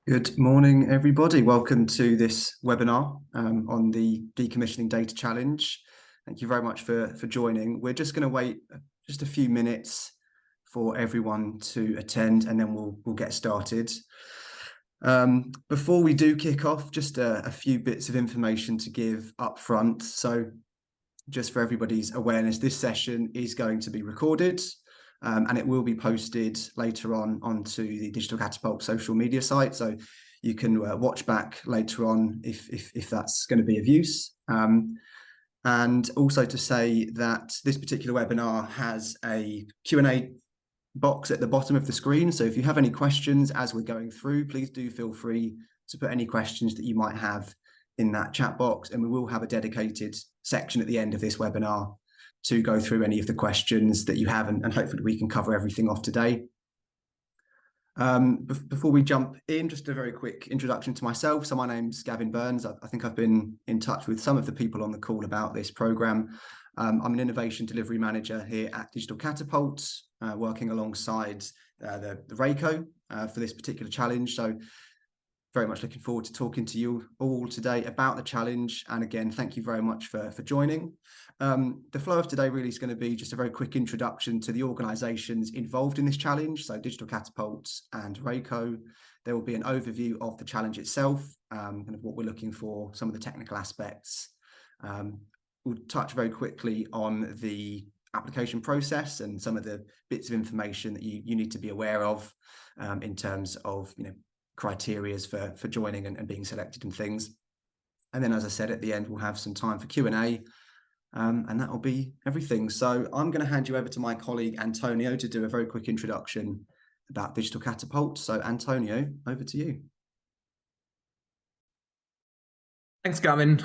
Good morning, everybody. Welcome to this webinar on the Decommissioning Data Challenge. Thank you very much for joining. We're just going to wait just a few minutes for everyone to attend, and then we'll get started. Before we do kick off, just a few bits of information to give up front. So just for everybody's awareness, this session is going to be recorded. And it will be posted later on onto the Digital Catapult social media site, so you can watch back later on if that's going to be of use. And also to say that this particular webinar has a Q&A box at the bottom of the screen. So if you have any questions as we're going through, please do feel free to put any questions that you might have in that chat box, and we will have a dedicated section at the end of this webinar to go through any of the questions that you have, and hopefully we can cover everything off today. Before we jump in, just a very quick introduction to myself. So my name's Gavin Burns. I think I've been in touch with some of the people on the call about this programme. I'm an innovation delivery manager here at Digital Catapult, working alongside the RACO for this particular challenge. So very much looking forward to talking to you all today about the challenge. And again, thank you very much for joining. The flow of today really is going to be just a very quick introduction to the organisations involved in this challenge, so Digital Catapult and RACO. There will be an overview of the challenge itself, kind of what we're looking for, some of the technical aspects. We'll touch very quickly on the application process and some of the bits of information that you need to be aware of in terms of, criteria for joining and being selected and things. And then, as I said, at the end, we'll have some time for Q&A, and that will be everything. So I'm going to hand you over to my colleague, Antonio, to do a very quick introduction about Digital Catapult. So Antonio, over to you. Thanks, Gavin.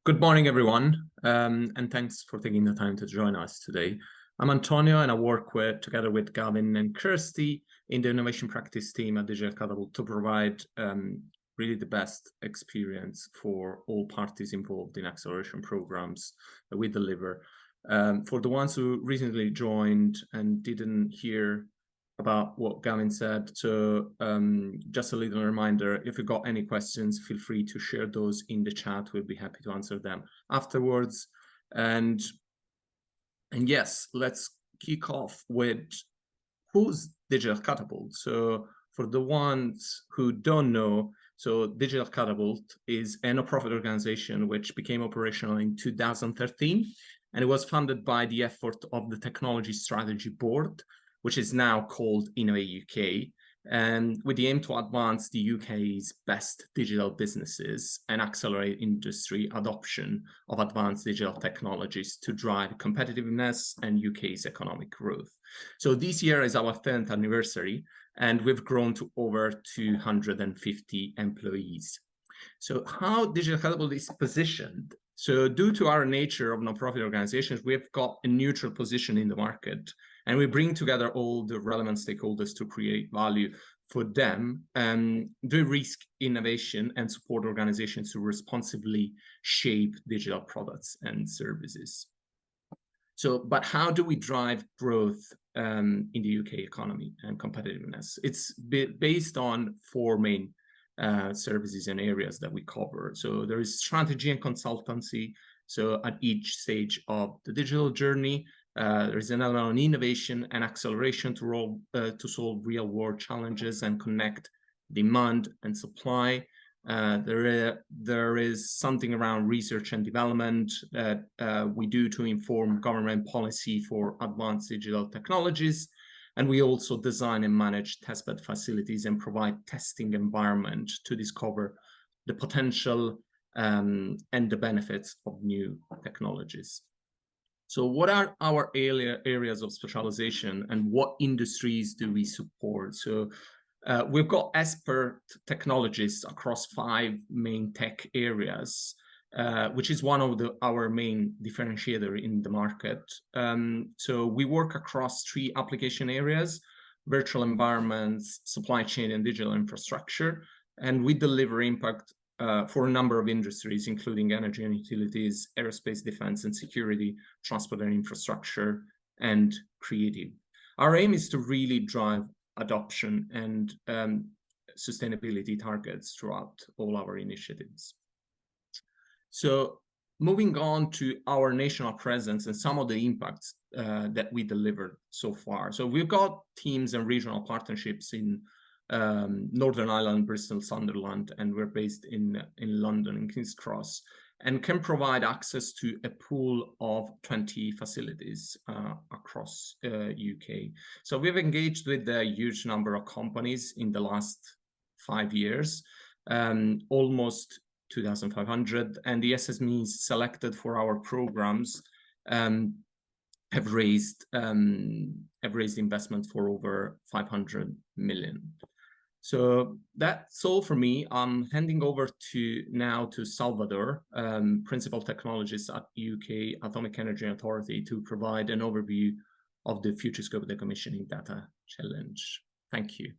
Good morning, everyone. And thanks for taking the time to join us today. I'm Antonio, and I work together with Gavin and Kirsty in the innovation practice team at Digital Catapult to provide really the best experience for all parties involved in acceleration programs that we deliver. For the ones who recently joined and didn't hear about what Gavin said, so just a little reminder, if you've got any questions, feel free to share those in the chat. We'll be happy to answer them afterwards. And yes, let's kick off with who's Digital Catapult. So for the ones who don't know, so Digital Catapult is a non-profit organization which became operational in 2013, and it was funded by the effort of the Technology Strategy Board, which is now called Innovate UK, and with the aim to advance the UK's best digital businesses and accelerate industry adoption of advanced digital technologies to drive competitiveness and UK's economic growth. So this year is our 10th anniversary, and we've grown to over 250 employees. So how Digital Catapult is positioned? So due to our nature of nonprofit organizations, we've got a neutral position in the market, and we bring together all the relevant stakeholders to create value for them, do risk innovation and support organizations to responsibly shape digital products and services. So, but how do we drive growth in the UK economy and competitiveness? It's based on four main services and areas that we cover. So there is strategy and consultancy. So at each stage of the digital journey, there is an element on innovation and acceleration to solve real-world challenges and connect demand and supply. There is something around research and development that we do to inform government policy for advanced digital technologies. And we also design and manage testbed facilities and provide testing environment to discover the potential and the benefits of new technologies. So what are our areas of specialization and what industries do we support? So we've got expert technologists across 5 main tech areas, which is one of our main differentiator in the market. So we work across 3 application areas: virtual environments, supply chain, and digital infrastructure. And we deliver impact for a number of industries, including energy and utilities, aerospace, defense and security, transport and infrastructure, and creative. Our aim is to really drive adoption and sustainability targets throughout all our initiatives. So moving on to our national presence and some of the impacts that we delivered so far. So we've got teams and regional partnerships in Northern Ireland, Bristol, Sunderland, and we're based in London, in King's Cross, and can provide access to a pool of 20 facilities across UK. So we've engaged with a huge number of companies in the last 5 years, almost 2,500, and the SMEs selected for our programs have raised investment for over 500 million. So that's all for me. I'm handing over now to Salvador, Principal Technologist at UK Atomic Energy Authority, to provide an overview of the FutureScope Decommissioning Data Challenge. Thank you.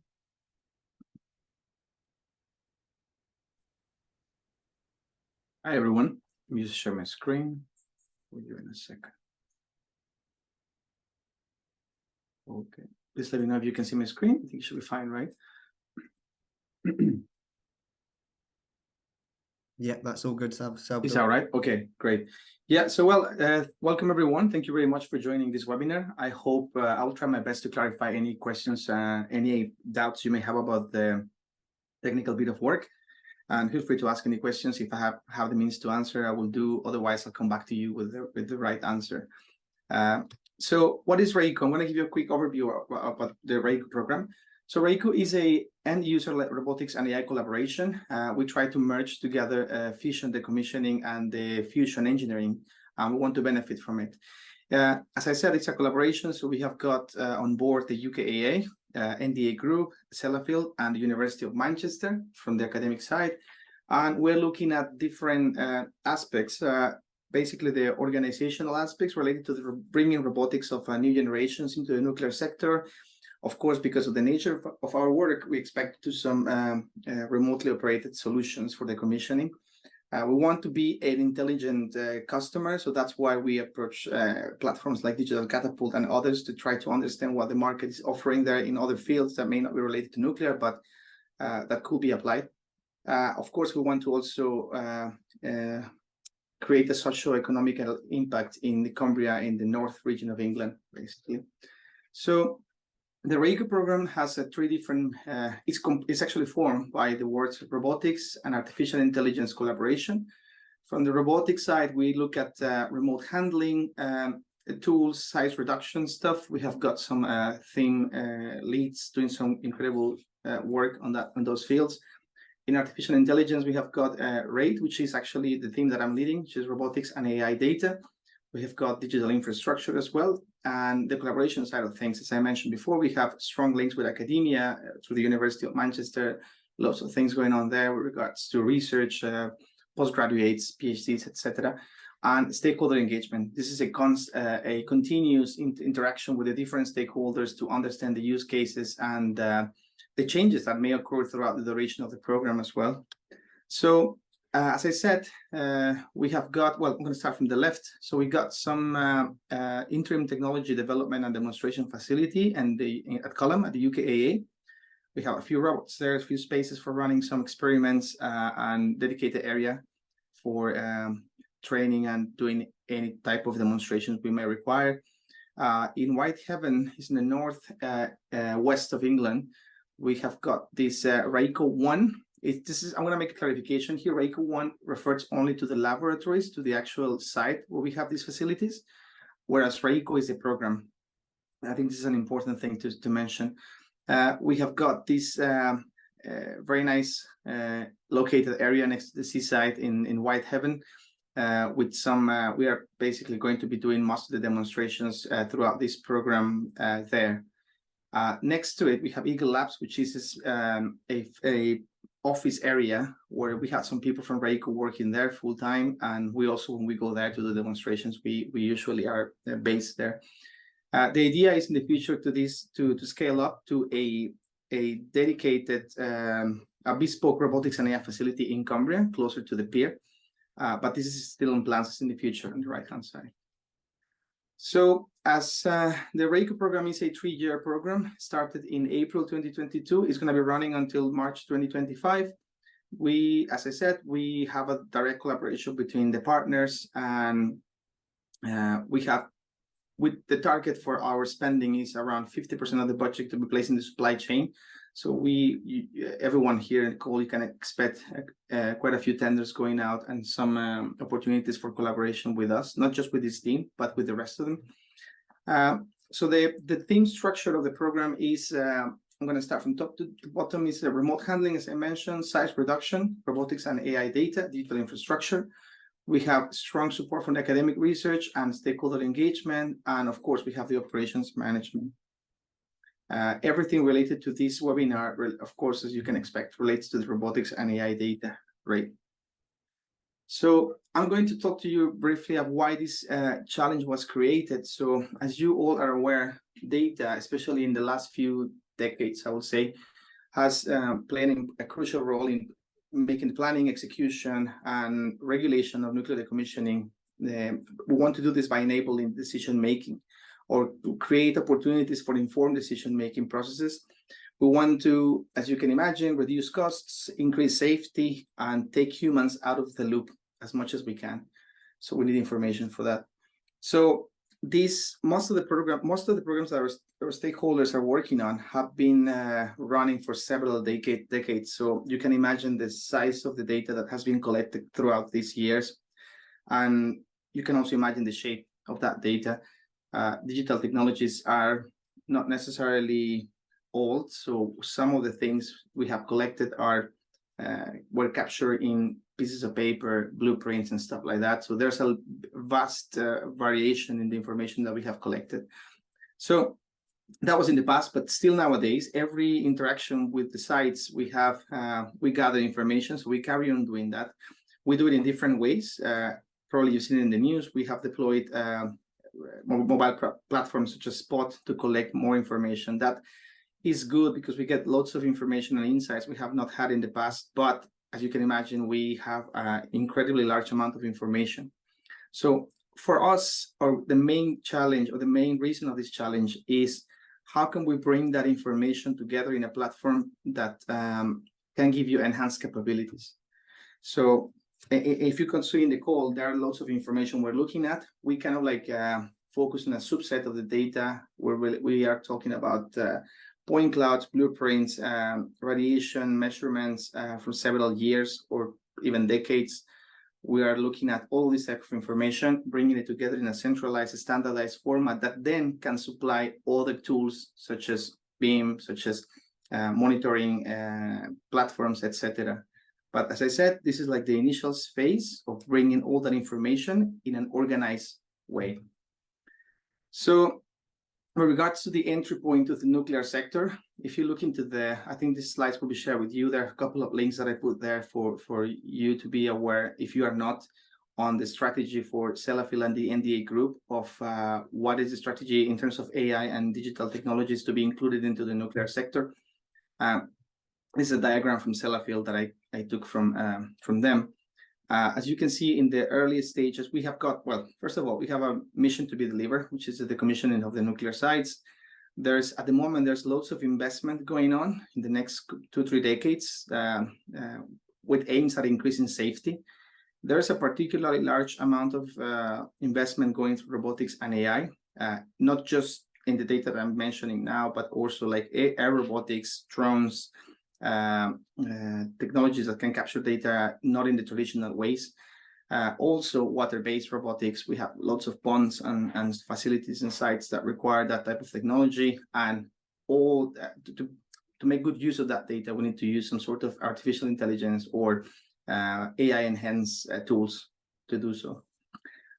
Hi, everyone. Let me just share my screen for you in a second. Okay. Please let me know if you can see my screen. I think it should be fine, right? Yeah, that's all good, Salvador. Is that all right? Okay, great. Yeah, so welcome everyone. Thank you very much for joining this webinar. I hope I'll try my best to clarify any questions, any doubts you may have about the technical bit of work. And feel free to ask any questions. If I have the means to answer, I will do. Otherwise, I'll come back to you with the right answer. So what is RAICO? I'm going to give you a quick overview about the RAICO program. So RAICO is a end-user robotics and AI collaboration. We try to merge together fusion decommissioning and the fusion engineering, and we want to benefit from it. As I said, it's a collaboration, so we have got on board the UKAA, NDA Group, Sellafield, and the University of Manchester from the academic side. And we're looking at different aspects, basically the organizational aspects related to the bringing robotics of new generations into the nuclear sector. Of course, because of the nature of our work, we expect to do some remotely operated solutions for the commissioning. We want to be an intelligent customer, so that's why we approach platforms like Digital Catapult and others to try to understand what the market is offering there in other fields that may not be related to nuclear, but that could be applied. Of course, we want to also create a socio-economic impact in the Cumbria, in the north region of England, basically. So the RAICO program has three different, it's actually formed by the words robotics and artificial intelligence collaboration. From the robotics side, we look at remote handling, tools, size reduction stuff. We have got some theme leads doing some incredible work on those fields. In artificial intelligence, we have got RAID, which is actually the theme that I'm leading, which is robotics and AI data. We have got digital infrastructure as well. And the collaboration side of things, as I mentioned before, we have strong links with academia through the University of Manchester, lots of things going on there with regards to research, postgraduates, PhDs, etc. And stakeholder engagement. This is a continuous interaction with the different stakeholders to understand the use cases and the changes that may occur throughout the duration of the program as well. So as I said, we have got, well, I'm going to start from the left. So we got some interim technology development and demonstration facility and at Column at the UKAA. We have a few robots there, a few spaces for running some experiments and dedicated area for training and doing any type of demonstrations we may require. In Whitehaven, is in the north west of England. We have got this RAICO 1. I'm going to make a clarification here. RAICO 1 refers only to the laboratories, to the actual site where we have these facilities, whereas RAICO is a program. I think this is an important thing to mention. We have got this very nice located area next to the seaside in Whitehaven, with some, we are basically going to be doing most of the demonstrations throughout this program there. Next to it, we have Eagle Labs, which is a office area where we had some people from RAICO working there full time, and we also, when we go there to do demonstrations, we usually are based there. The idea is in the future to scale up to a dedicated, a bespoke robotics and AI facility in Cumbria, closer to the pier. But this is still in plans in the future on the right-hand side. So as the REICO program is a 3-year program, started in April 2022, it's going to be running until March 2025. As I said, we have a direct collaboration between the partners, and we have, with the target for our spending is around 50% of the budget to be placed in the supply chain. So everyone here in the call, you can expect quite a few tenders going out and some opportunities for collaboration with us, not just with this team, but with the rest of them. So the theme structure of the program is, I'm going to start from top to bottom, is remote handling, as I mentioned, size reduction, robotics and AI data, digital infrastructure. We have strong support from academic research and stakeholder engagement. And of course, we have the operations management. Everything related to this webinar, of course, as you can expect, relates to the robotics and AI data, right? So I'm going to talk to you briefly of why this challenge was created. So as you all are aware, data, especially in the last few decades, I would say, has played a crucial role in making planning, execution, and regulation of nuclear decommissioning. We want to do this by enabling decision-making, or to create opportunities for informed decision-making processes. We want to, as you can imagine, reduce costs, increase safety, and take humans out of the loop as much as we can. So we need information for that. So most of the programs that our stakeholders are working on have been running for several decades. So you can imagine the size of the data that has been collected throughout these years. And you can also imagine the shape of that data. Digital technologies are not necessarily old, so some of the things we have collected were captured in pieces of paper, blueprints, and stuff like that. So there's a vast variation in the information that we have collected. So that was in the past, but still nowadays, every interaction with the sites we gather information, so we carry on doing that. We do it in different ways. Probably you've seen it in the news. We have deployed mobile platforms such as Spot to collect more information. That is good because we get lots of information and insights we have not had in the past. But as you can imagine, we have an incredibly large amount of information. So for us, the main challenge, or the main reason of this challenge, is how can we bring that information together in a platform that can give you enhanced capabilities. So if you can see in the call, there are lots of information we're looking at. We kind of like focus on a subset of the data where we are talking about point clouds, blueprints, radiation measurements from several years or even decades. We are looking at all this type of information, bringing it together in a centralized, standardized format that then can supply other tools such as BIM, such as monitoring platforms, etc. But as I said, this is like the initial phase of bringing all that information in an organized way. So with regards to the entry point of the nuclear sector, if you look into I think these slides will be shared with you. There are a couple of links that I put there for you to be aware, if you are not, on the strategy for Sellafield and the NDA group of what is the strategy in terms of AI and digital technologies to be included into the nuclear sector. This is a diagram from Sellafield that I took from them. As you can see in the early stages, we have got, well, first of all, we have a mission to be delivered, which is the decommissioning of the nuclear sites. At the moment, there's lots of investment going on in the next 2-3 decades with aims at increasing safety. There's a particularly large amount of investment going to robotics and AI, not just in the data that I'm mentioning now, but also like air robotics, drones, technologies that can capture data not in the traditional ways. Also water-based robotics. We have lots of ponds and facilities and sites that require that type of technology, and all to make good use of that data, we need to use some sort of artificial intelligence or AI enhanced tools to do so.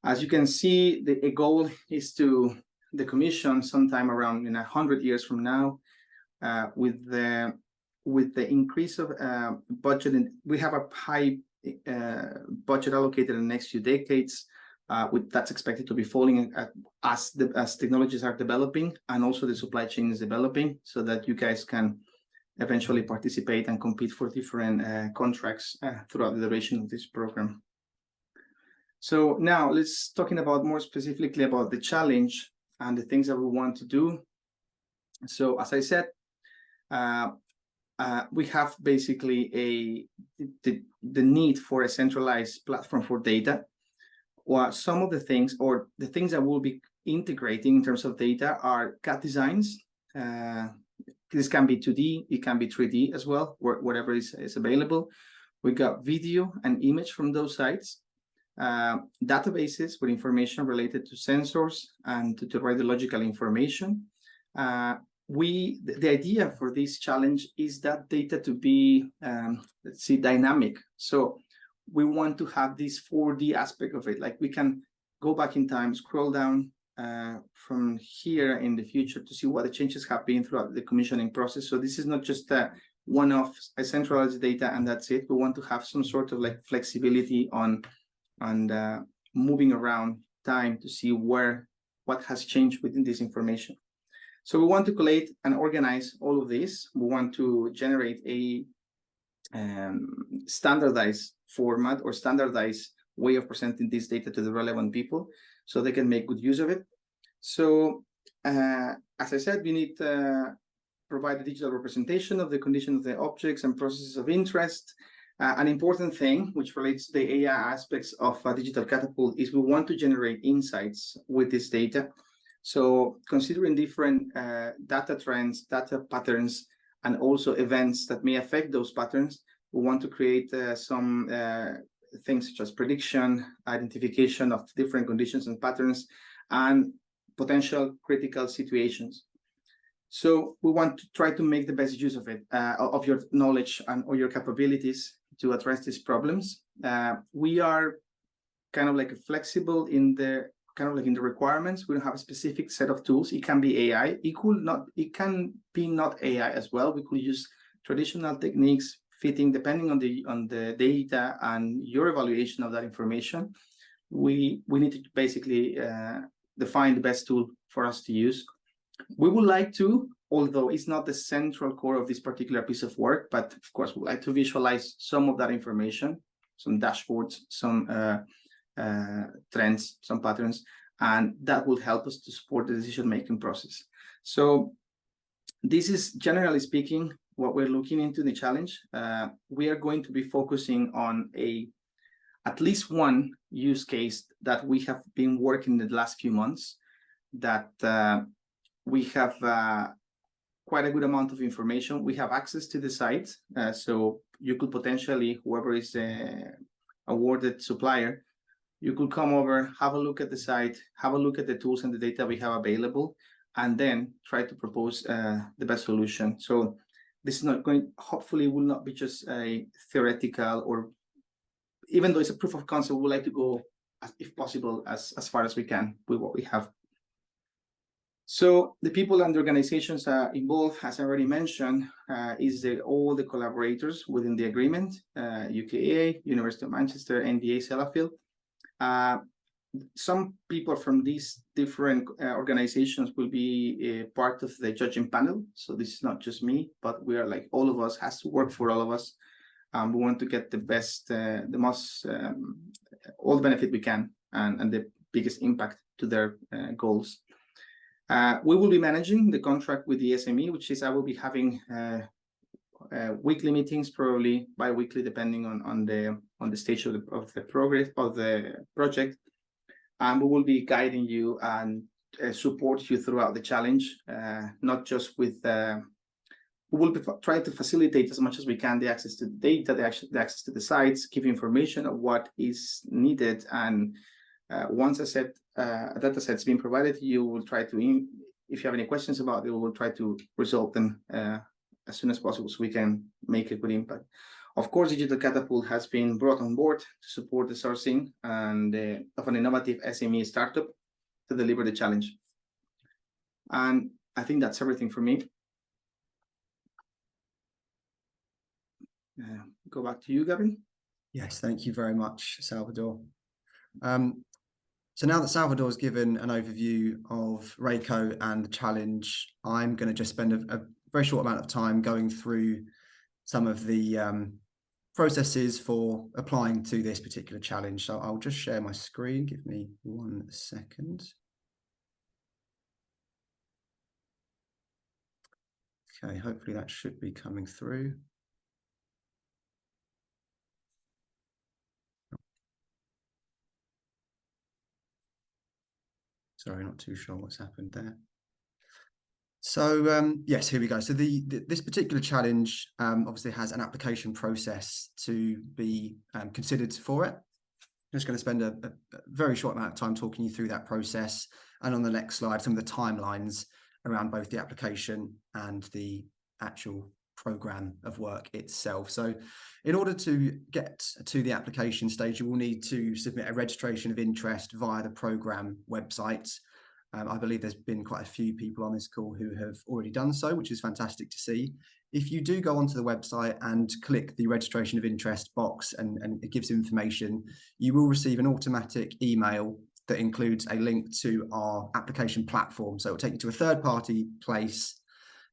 As you can see, the goal is to decommission sometime around 100 years from now. With the increase of budget, and we have a high budget allocated in the next few decades, that's expected to be falling as technologies are developing, and also the supply chain is developing, so that you guys can eventually participate and compete for different contracts throughout the duration of this program. So now let's talking about more specifically about the challenge. and the things that we want to do. So as I said, we have basically the need for a centralized platform for data. Well, some of the things, or the things that we'll be integrating in terms of data, are CAD designs. This can be 2D, it can be 3D as well, whatever is available. We got video and image from those sites, databases with information related to sensors and to radiological information. The idea for this challenge is that data to be, let's see, dynamic. So we want to have this 4D aspect of it. Like we can go back in time, scroll down from here in the future to see what the changes have been throughout the commissioning process. So this is not just a one-off, a centralized data and that's it. We want to have some sort of like flexibility on moving around time to see what has changed within this information. So we want to collate and organize all of this. We want to generate a standardized format or standardized way of presenting this data to the relevant people so they can make good use of it. So as I said, we need to provide a digital representation of the condition of the objects and processes of interest. An important thing which relates to the AI aspects of Digital Catapult is we want to generate insights with this data. So considering different data trends, data patterns, and also events that may affect those patterns, we want to create some things such as prediction, identification of different conditions and patterns, and potential critical situations. So we want to try to make the best use of it, of your knowledge and or your capabilities to address these problems. We are kind of like flexible in the requirements. We don't have a specific set of tools. It can be AI. It can be not AI as well. We could use traditional techniques fitting depending on the data and your evaluation of that information. We need to basically define the best tool for us to use. We would like to, although it's not the central core of this particular piece of work, but of course we'd like to visualize some of that information, some dashboards, some trends, some patterns, and that will help us to support the decision-making process. So this is, generally speaking, what we're looking into the challenge. We are going to be focusing on at least one use case that we have been working the last few months, that we have quite a good amount of information. We have access to the site, so you could potentially, whoever is the awarded supplier, you could come over, have a look at the site, have a look at the tools and the data we have available, and then try to propose the best solution. So this is not going, hopefully will not be just a theoretical, or even though it's a proof of concept, we would like to go, if possible, as far as we can with what we have. So the people and the organizations involved, as I already mentioned, is all the collaborators within the agreement, UKA, University of Manchester, NDA, Sellafield. Some people from these different organizations will be part of the judging panel. So this is not just me, but we are like, all of us has to work for all of us. We want to get the best, the most, all the benefit we can, and the biggest impact to their goals. We will be managing the contract with the SME, which is I will be having weekly meetings, probably bi-weekly, depending on the stage of the progress of the project. And we will be guiding you and support you throughout the challenge, not just with, we will be trying to facilitate as much as we can the access to the data, the access to the sites, give information of what is needed. And once a data set's been provided to you, we'll try to, if you have any questions about it, we will try to resolve them as soon as possible so we can make a good impact. Of course, Digital Catapult has been brought on board to support the sourcing and of an innovative SME startup to deliver the challenge. And I think that's everything for me. Go back to you, Gavin. Yes, thank you very much, Salvador. So now that Salvador has given an overview of RACO and the challenge, I'm going to just spend a very short amount of time going through some of the processes for applying to this particular challenge. So I'll just share my screen. Give me 1 second. Okay, hopefully that should be coming through. Sorry, not too sure what's happened there. So yes, here we go. So this particular challenge obviously has an application process to be considered for it. I'm just going to spend a very short amount of time talking you through that process, and on the next slide, some of the timelines around both the application and the actual program of work itself. So in order to get to the application stage, you will need to submit a registration of interest via the program website. I believe there's been quite a few people on this call who have already done so, which is fantastic to see. If you do go onto the website and click the registration of interest box and it gives information, you will receive an automatic email that includes a link to our application platform. So it will take you to a third-party place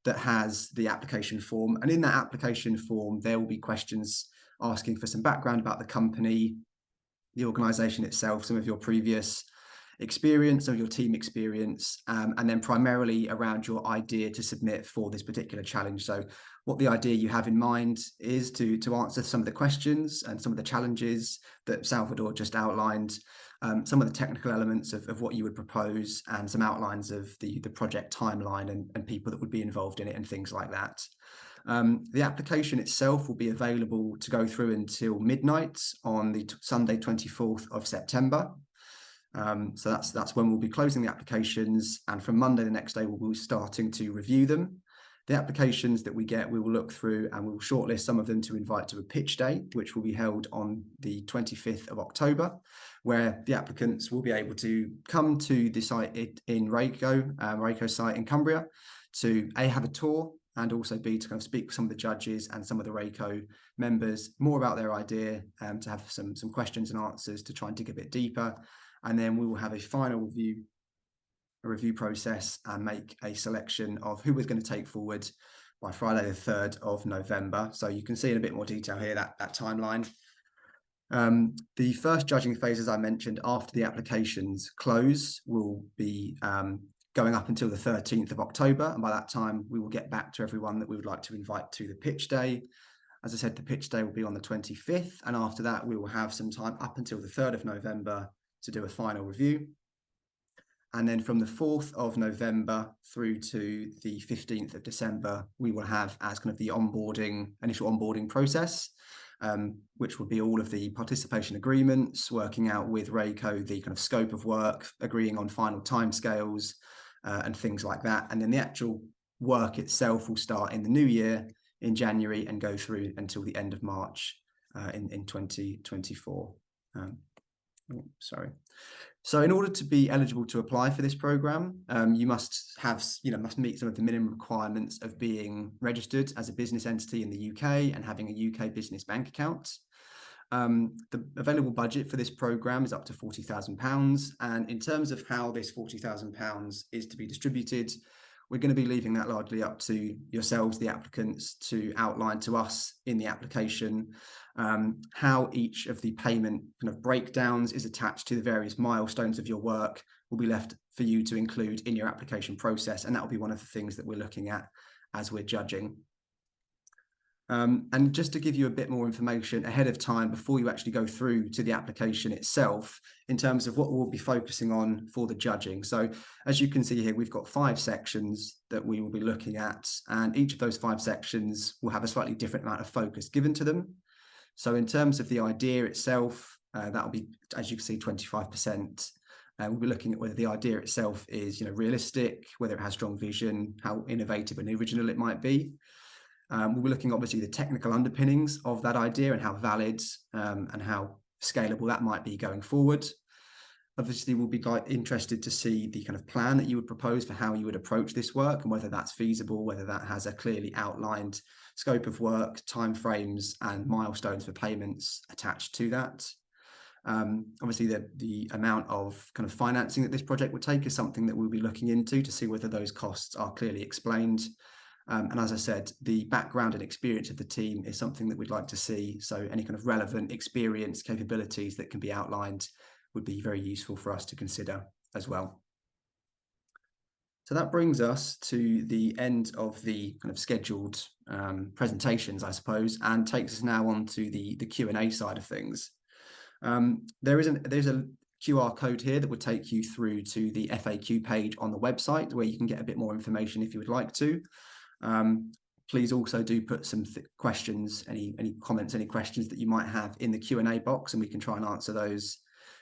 that has the application form. And in that application form, there will be questions asking for some background about the company, the organization itself, some of your previous experience, of your team experience, and then primarily around your idea to submit for this particular challenge. So what the idea you have in mind is to answer some of the questions and some of the challenges that Salvador just outlined, some of the technical elements of what you would propose, and some outlines of the project timeline and people that would be involved in it and things like that. The application itself will be available to go through until midnight on the Sunday 24th of September. So that's when we'll be closing the applications, and from Monday the next day we'll be starting to review them. The applications that we get, we will look through and we will shortlist some of them to invite to a pitch day, which will be held on the 25th of October, where the applicants will be able to come to the site in Rayco site in Cumbria to A, have a tour, and also B, to kind of speak with some of the judges and some of the Rayco members more about their idea, to have some questions and answers to try and dig a bit deeper. And then we will have a final review process and make a selection of who we're going to take forward by Friday the 3rd of November. So you can see in a bit more detail here that timeline. The first judging phase, as I mentioned, after the applications close, will be going up until the 13th of October. And by that time, we will get back to everyone that we would like to invite to the pitch day. As I said, the pitch day will be on the 25th. And after that, we will have some time up until the 3rd of November to do a final review. And then from the 4th of November through to the 15th of December, we will have as kind of the initial onboarding process, which will be all of the participation agreements, working out with Rayco the kind of scope of work, agreeing on final timescales, and things like that. And then the actual work itself will start in the new year in January and go through until the end of March in 2024. Sorry. So in order to be eligible to apply for this program, you must meet some of the minimum requirements of being registered as a business entity in the UK and having a UK business bank account. The available budget for this program is up to £40,000. And in terms of how this £40,000 is to be distributed, we're going to be leaving that largely up to yourselves, the applicants, to outline to us in the application how each of the payment kind of breakdowns is attached to the various milestones of your work will be left for you to include in your application process. And that will be one of the things that we're looking at as we're judging. And just to give you a bit more information ahead of time before you actually go through to the application itself, in terms of what we'll be focusing on for the judging. So as you can see here, we've got 5 sections that we will be looking at, and each of those 5 sections will have a slightly different amount of focus given to them. So in terms of the idea itself, that will be, as you can see, 25%. We'll be looking at whether the idea itself is, realistic, whether it has strong vision, how innovative and original it might be. We'll be looking, obviously, the technical underpinnings of that idea and how valid and how scalable that might be going forward. Obviously, we'll be interested to see the kind of plan that you would propose for how you would approach this work and whether that's feasible, whether that has a clearly outlined scope of work, timeframes, and milestones for payments attached to that. Obviously, the amount of kind of financing that this project would take is something that we'll be looking into to see whether those costs are clearly explained. And as I said, the background and experience of the team is something that we'd like to see. So any kind of relevant experience, capabilities that can be outlined would be very useful for us to consider as well. So that brings us to the end of the kind of scheduled presentations, I suppose, and takes us now on to the Q&A side of things. There's a QR code here that would take you through to the FAQ page on the website where you can get a bit more information if you would like to. Please also do put some questions, any comments, any questions that you might have in the Q&A box, and we can try and answer those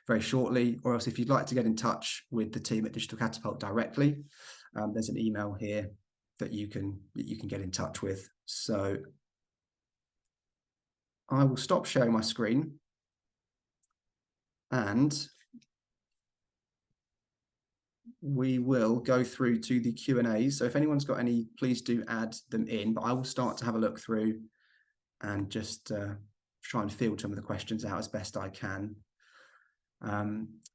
very shortly. Or else if you'd like to get in touch with the team at Digital Catapult directly, there's an email here that you can get in touch with. So I will stop sharing my screen and we will go through to the Q&A. So if anyone's got any, please do add them in, but I will start to have a look through and just try and field some of the questions out as best I can.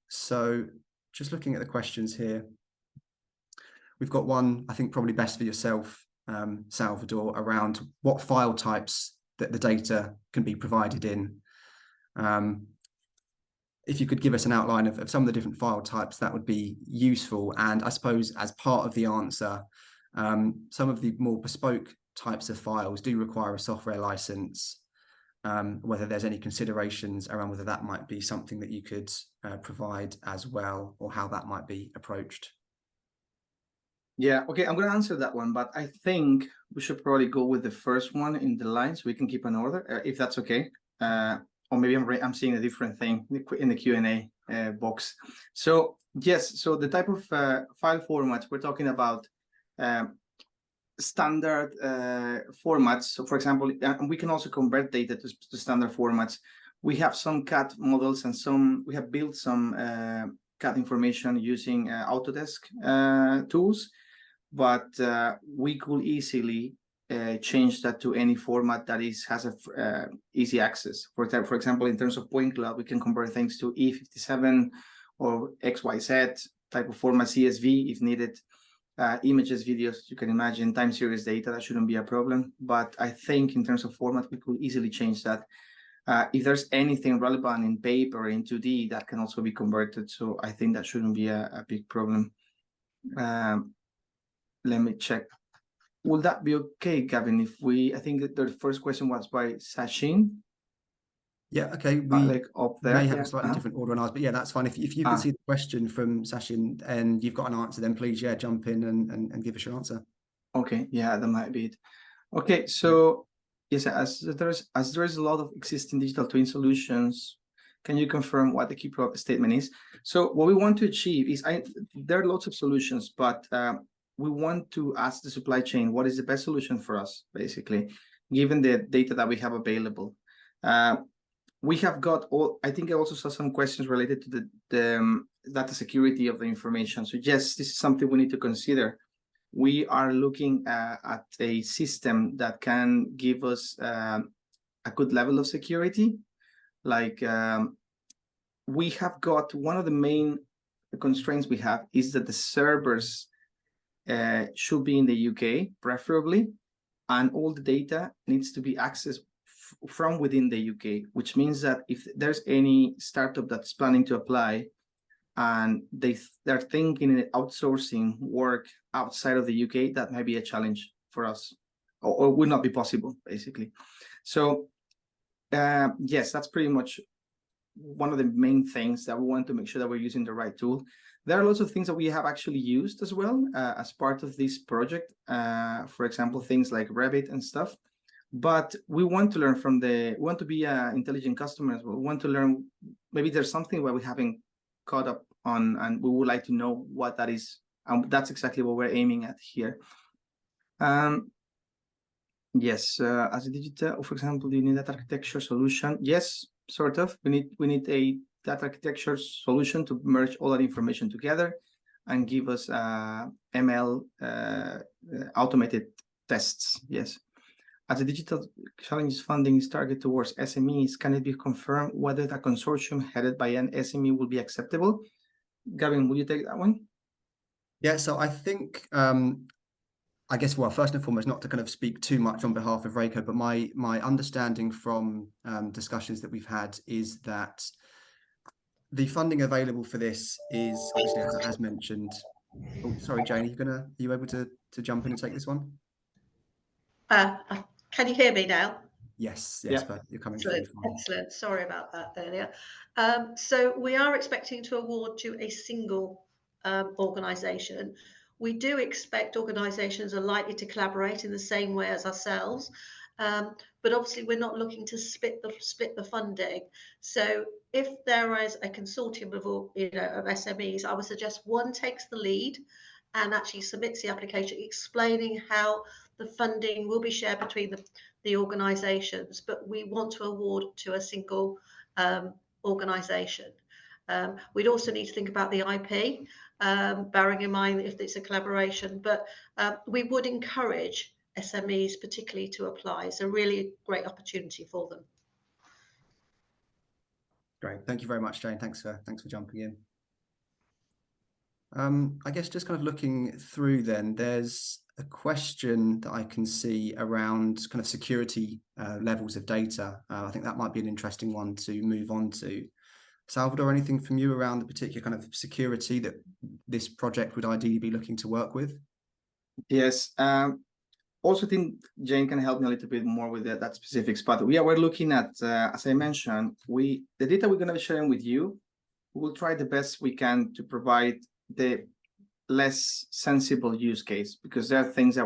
So just looking at the questions here, we've got one, I think probably best for yourself, Salvador, around what file types that the data can be provided in. If you could give us an outline of some of the different file types, that would be useful. And I suppose as part of the answer, some of the more bespoke types of files do require a software license, whether there's any considerations around whether that might be something that you could provide as well, or how that might be approached. Yeah, okay, I'm going to answer that one, but I think we should probably go with the first one in the line so we can keep an order, if that's okay. Or maybe I'm seeing a different thing in the Q&A box. So yes, so the type of file formats we're talking about, standard formats. So for example, we can also convert data to standard formats. We have some CAD models and we have built some CAD information using Autodesk tools, but we could easily change that to any format that has a for access. For example, in terms of point cloud, we can convert things to E57 or XYZ type of format, CSV if needed. Images, videos, you can imagine, time series data, that shouldn't be a problem. But I think in terms of format, we could easily change that. If there's anything relevant in paper or in 2D, that can also be converted. So I think that shouldn't be a big problem. Let me check. Will that be okay, Gavin? I think that the first question was by Sachin. Yeah, okay. We like up there. may have a slightly different order on ours, but yeah, that's fine. If you can see the question from Sachin and you've got an answer, then please, yeah, jump in and give us your answer. Okay, yeah, that might be it. Okay, so yes, as there is a lot of existing digital twin solutions, can you confirm what the key statement is? So what we want to achieve is, there are lots of solutions, but we want to ask the supply chain what is the best solution for us, basically, given the data that we have available. We have got I think I also saw some questions related to the data security of the information. So yes, this is something we need to consider. We are looking at a system that can give us a good level of security. Like we have got, one of the main constraints we have is that the servers should be in the UK, preferably, and all the data needs to be accessed from within the UK, which means that if there's any startup that's planning to apply and they're thinking outsourcing work outside of the UK, that might be a challenge for us, or would not be possible, basically. So yes, that's pretty much one of the main things that we want to make sure that we're using the right tool. There are lots of things that we have actually used as well as part of this project. For example, things like Revit and stuff. But we want to learn from we want to be intelligent customers. We want to learn, maybe there's something where we haven't caught up on, and we would like to know what that is. And that's exactly what we're aiming at here. Yes, as a digital, for example, do you need that architecture solution? Yes, sort of. We need a data architecture solution to merge all that information together and give us ML automated tests. Yes. As a digital challenges funding is targeted towards SMEs, can it be confirmed whether the consortium headed by an SME will be acceptable? Gavin, will you take that one? Yeah, so I think, I guess, well, first and foremost, not to kind of speak too much on behalf of RACO, but my understanding from discussions that we've had is that the funding available for this is, obviously, as mentioned, Oh, sorry, Jane, are you able to jump in and take this one? Can you hear me now? Yes, Yeah. but you're coming Excellent, through fine. excellent. Sorry about that earlier. So we are expecting to award to a single organisation. We do expect organisations are likely to collaborate in the same way as ourselves, but obviously we're not looking to split the funding. So if there is a consortium of of SMEs, I would suggest one takes the lead and actually submits the application explaining how the funding will be shared between the organisations, but we want to award to a single organisation. We'd also need to think about the IP, bearing in mind if it's a collaboration, but we would encourage SMEs particularly to apply. It's a really great opportunity for them. Great, thank you very much, Jane. Thanks for jumping in. I guess just kind of looking through then, there's a question that I can see around kind of security levels of data. I think that might be an interesting one to move on to. Salvador, anything from you around the particular kind of security that this project would ideally be looking to work with? Yes. Also think Jane can help me a little bit more with that specific spot. We're looking at, as I mentioned, the data we're going to be sharing with you, we'll try the best we can to provide the less sensible use case, because there are things that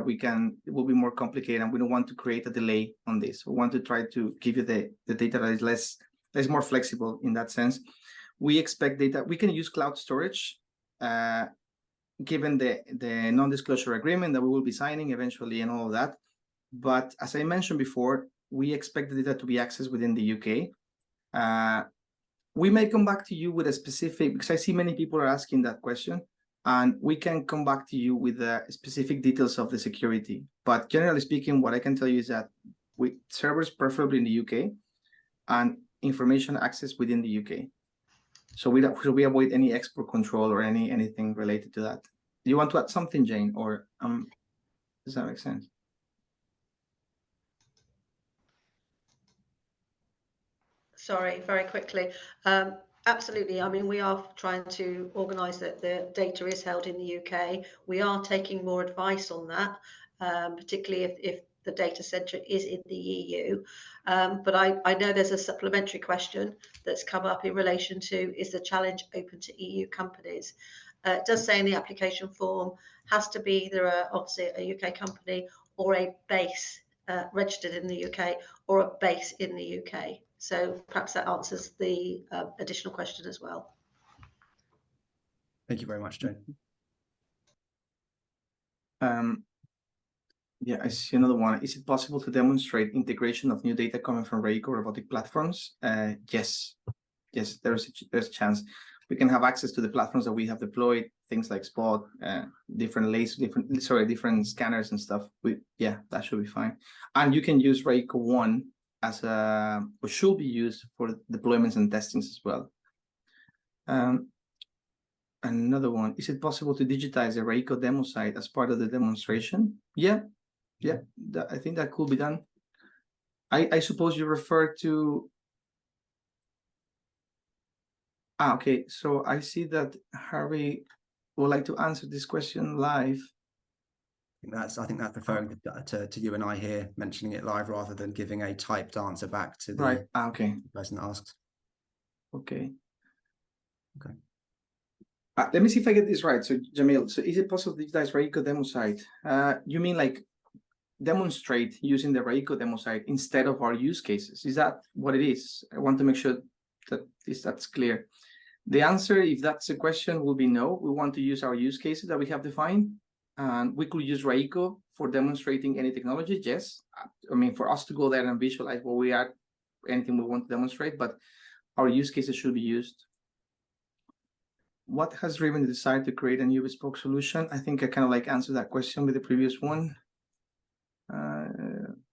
it will be more complicated and we don't want to create a delay on this. We want to try to give you the data that is more flexible in that sense. We expect data, we can use cloud storage, given the non-disclosure agreement that we will be signing eventually and all of that. But as I mentioned before, we expect the data to be accessed within the UK. We may come back to you with a specific, because I see many people are asking that question, and we can come back to you with the specific details of the security. But generally speaking, what I can tell you is that with servers preferably in the UK and information access within the UK. So we avoid any export control or anything related to that. Do you want to add something, Jane, or does that make sense? Sorry, very quickly. Absolutely. I mean, we are trying to organise that the data is held in the UK. We are taking more advice on that, particularly if the data centre is in the EU. But I know there's a supplementary question that's come up in relation to, is the challenge open to EU companies? It does say in the application form, has to be either obviously a UK company or a base registered in the UK or a base in the UK. So perhaps that answers the additional question as well. Thank you very much, Jane. Yeah, I see another one. Is it possible to demonstrate integration of new data coming from RAICO robotic platforms? Yes, there's a chance. We can have access to the platforms that we have deployed, things like Spot, different scanners and stuff. Yeah, that should be fine. And you can use RAICO 1 as or should be used for deployments and testings as well. Another one, is it possible to digitize a RAICO demo site as part of the demonstration? Yeah, I think that could be done. I suppose you refer to... okay, so I see that Harvey would like to answer this question live. I think that's referring to you and I here mentioning it live rather than giving a typed answer back to the right. Okay. person that asked. Okay. Let me see if I get this right. So Jamil, so is it possible to digitize RAICO demo site? You mean like demonstrate using the RAICO demo site instead of our use cases? Is that what it is? I want to make sure that that's clear. The answer, if that's a question, will be no. We want to use our use cases that we have defined. And we could use RAICO for demonstrating any technology, yes. I mean, for us to go there and visualize what we are, anything we want to demonstrate, but our use cases should be used. What has driven the desire to create a new bespoke solution? I think I kind of like answered that question with the previous one.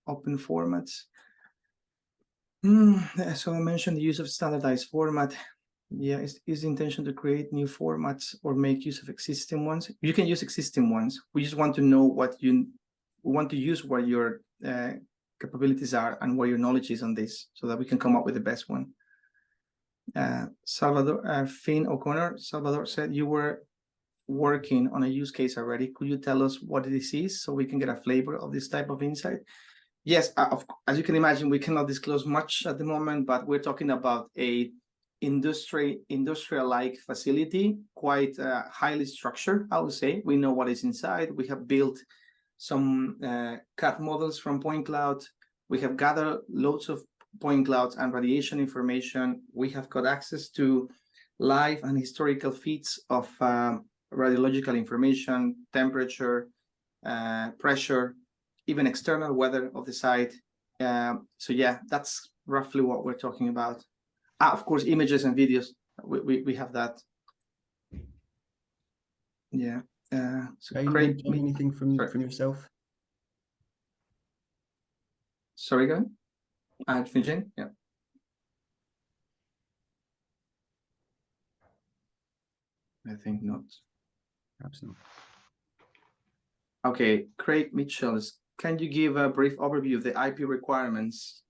Open formats. So I mentioned the use of standardized format. Yeah, is the intention to create new formats or make use of existing ones? You can use existing ones. We just want to know what we want to use, what your capabilities are and what your knowledge is on this, so that we can come up with the best one. Salvador, Finn O'Connor, Salvador said you were working on a use case already. Could you tell us what this is so we can get a flavor of this type of insight? Yes, as you can imagine, we cannot disclose much at the moment, but we're talking about a industrial-like facility, quite highly structured, I would say. We know what is inside. We have built some CAD models from point cloud. We have gathered loads of point clouds and radiation information. We have got access to live and historical feeds of radiological information, temperature, pressure, even external weather of the site. So yeah, that's roughly what we're talking about. Of course, images and videos, we have that. Yeah. So Craig, anything from yourself? Sorry, go ahead. Finishing? Yeah. I think not. Absolutely. Okay, Craig Mitchells, can you give a brief overview of the IP requirements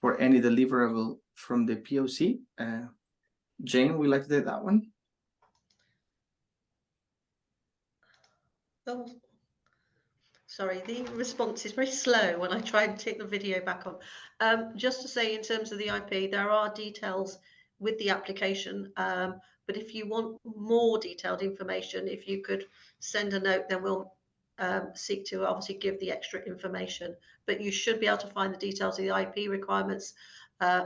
for any deliverable from the POC? Jane, would you like to take that one? Oh, sorry, the response is very slow when I try and take the video back on. Just to say, in terms of the IP, there are details with the application, but if you want more detailed information, if you could send a note, then we'll seek to obviously give the extra information. But you should be able to find the details of the IP requirements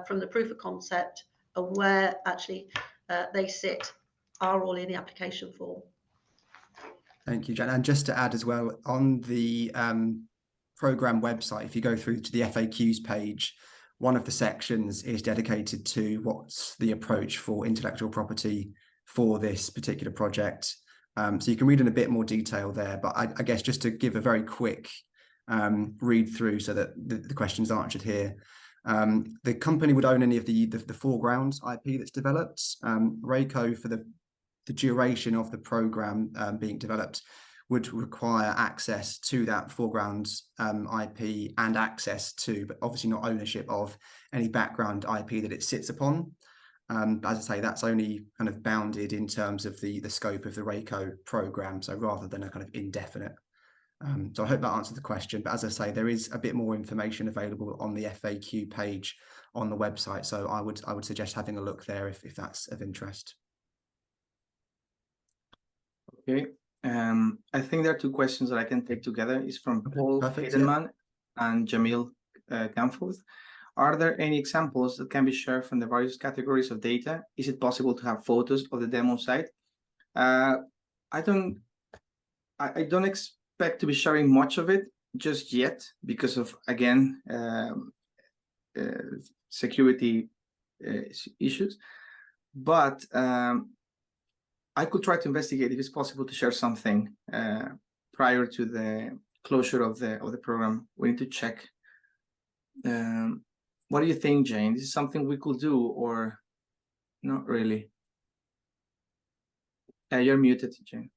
from the proof of concept, and where actually they sit are all in the application form. Thank you, Jan. And just to add as well, on the program website, if you go through to the FAQs page, one of the sections is dedicated to what's the approach for intellectual property for this particular project. So you can read in a bit more detail there, but I guess just to give a very quick read through so that the question's answered here. The company would own any of the foreground IP that's developed. RACO, for the duration of the program being developed, would require access to that foreground IP and access to, but obviously not ownership of, any background IP that it sits upon. But as I say, that's only kind of bounded in terms of the scope of the RACO program, so rather than a kind of indefinite. So I hope that answered the question. But as I say, there is a bit more information available on the FAQ page on the website. So I would suggest having a look there if that's of interest. Okay. I think there are two questions that I can take together. It's from Paul Heidenman and Jamil Gamforth. Are there any examples that can be shared from the various categories of data? Is it possible to have photos of the demo site? I don't expect to be sharing much of it just yet because of, again, security issues. But I could try to investigate if it's possible to share something prior to the closure of the program. We need to check. What do you think, Jane? This is something we could do, or not really? You're muted, Jane.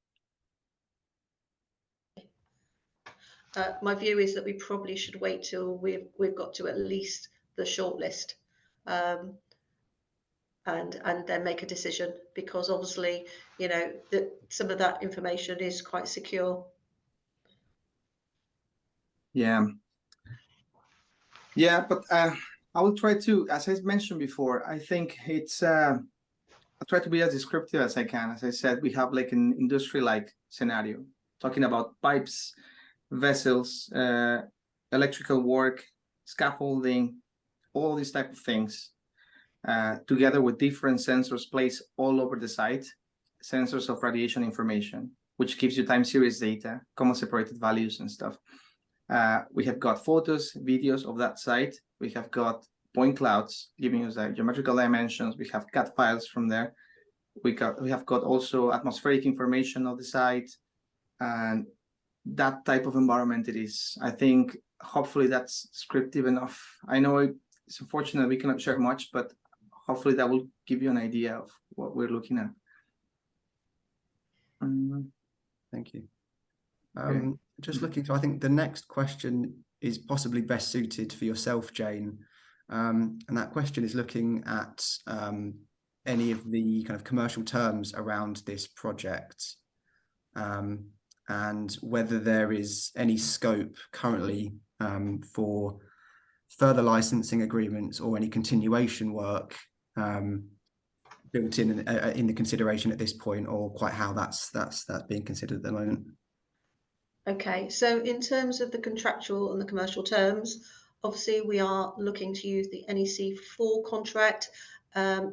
My view is that we probably should wait till we've got to at least the shortlist, and then make a decision, because obviously, you know, that some of that information is quite secure. Yeah, but I will try to, as I mentioned before, I think it's I'll try to be as descriptive as I can. As I said, we have like an industry-like scenario, talking about pipes, vessels, electrical work, scaffolding, all these type of things, together with different sensors placed all over the site, sensors of radiation information, which gives you time series data, comma separated values and stuff. We have got photos, videos of that site. We have got point clouds giving us geometrical dimensions. We have CAD files from there. We have got also atmospheric information of the site, and that type of environment it is. I think hopefully that's descriptive enough. I know it's unfortunate we cannot share much, but hopefully that will give you an idea of what we're looking at. Thank you. Okay. Just looking through, I think the next question is possibly best suited for yourself, Jane. And that question is looking at any of the kind of commercial terms around this project. and whether there is any scope currently for further licensing agreements or any continuation work built in the consideration at this point, or quite how that's being considered at the moment. Okay, so in terms of the contractual and the commercial terms, obviously we are looking to use the NEC4 contract. I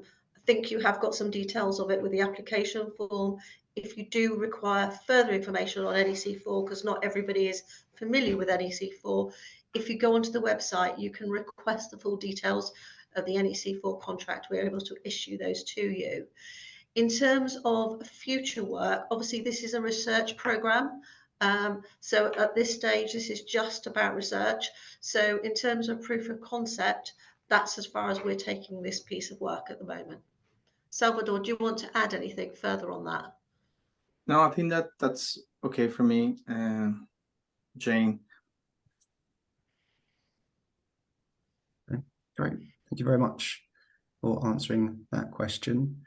think you have got some details of it with the application form. If you do require further information on NEC4, because not everybody is familiar with NEC4, if you go onto the website, you can request the full details of the NEC4 contract. We're able to issue those to you. In terms of future work, obviously this is a research program. So at this stage, this is just about research. So in terms of proof of concept, that's as far as we're taking this piece of work at the moment. Salvador, do you want to add anything further on that? No, I think that's okay for me, Jane. Okay, great. Thank you very much for answering that question.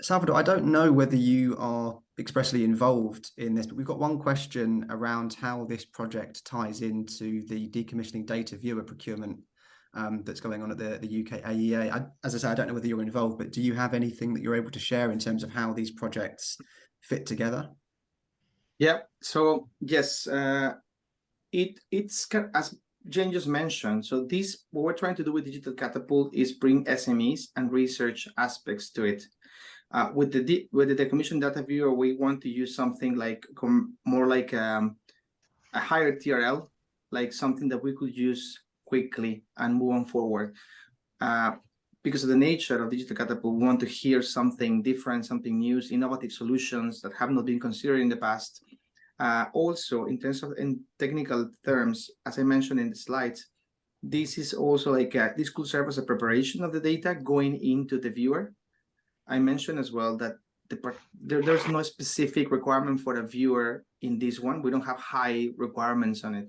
Salvador, I don't know whether you are expressly involved in this, but we've got one question around how this project ties into the decommissioning data viewer procurement that's going on at the UK AEA. As I say, I don't know whether you're involved, but do you have anything that you're able to share in terms of how these projects fit together? Yeah, so yes, it's as Jane just mentioned. So what we're trying to do with Digital Catapult is bring SMEs and research aspects to it. With the decommissioned data viewer, we want to use something like more like a higher TRL, like something that we could use quickly and move on forward. Because of the nature of Digital Catapult, we want to hear something different, something new, innovative solutions that have not been considered in the past. Also, in terms of technical terms, as I mentioned in the slides, this is also like this could serve as a preparation of the data going into the viewer. I mentioned as well that there's no specific requirement for a viewer in this one. We don't have high requirements on it.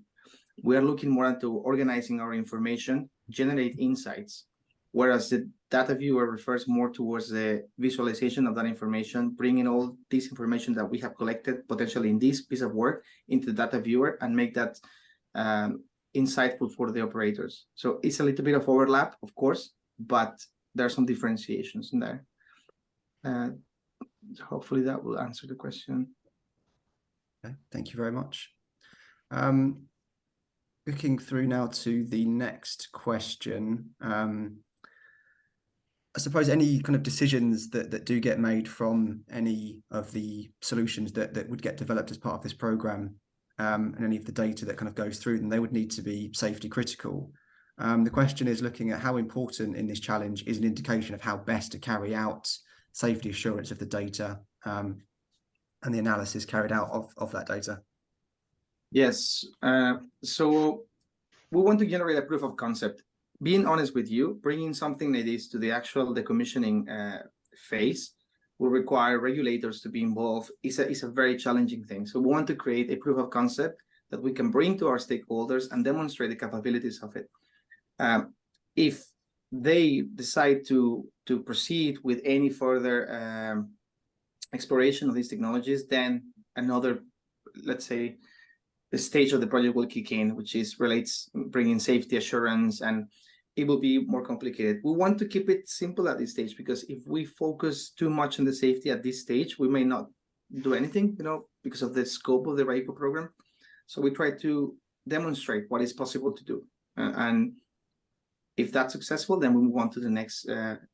We are looking more into organizing our information, generate insights, whereas the data viewer refers more towards the visualization of that information, bringing all this information that we have collected potentially in this piece of work into the data viewer and make that insightful for the operators. So it's a little bit of overlap, of course, but there are some differentiations in there. Hopefully that will answer the question. Okay, thank you very much. Looking through now to the next question. I suppose any kind of decisions that do get made from any of the solutions that would get developed as part of this program, and any of the data that kind of goes through them, they would need to be safety critical. The question is looking at how important in this challenge is an indication of how best to carry out safety assurance of the data and the analysis carried out of that data. Yes, so we want to generate a proof of concept. Being honest with you, bringing something like this to the actual decommissioning phase will require regulators to be involved. It's a very challenging thing. So we want to create a proof of concept that we can bring to our stakeholders and demonstrate the capabilities of it. If they decide to proceed with any further exploration of these technologies, then another, let's say, the stage of the project will kick in, which is bringing safety assurance, and it will be more complicated. We want to keep it simple at this stage, because if we focus too much on the safety at this stage, we may not do anything, because of the scope of the RICO program. So we try to demonstrate what is possible to do. And if that's successful, then we move on to the next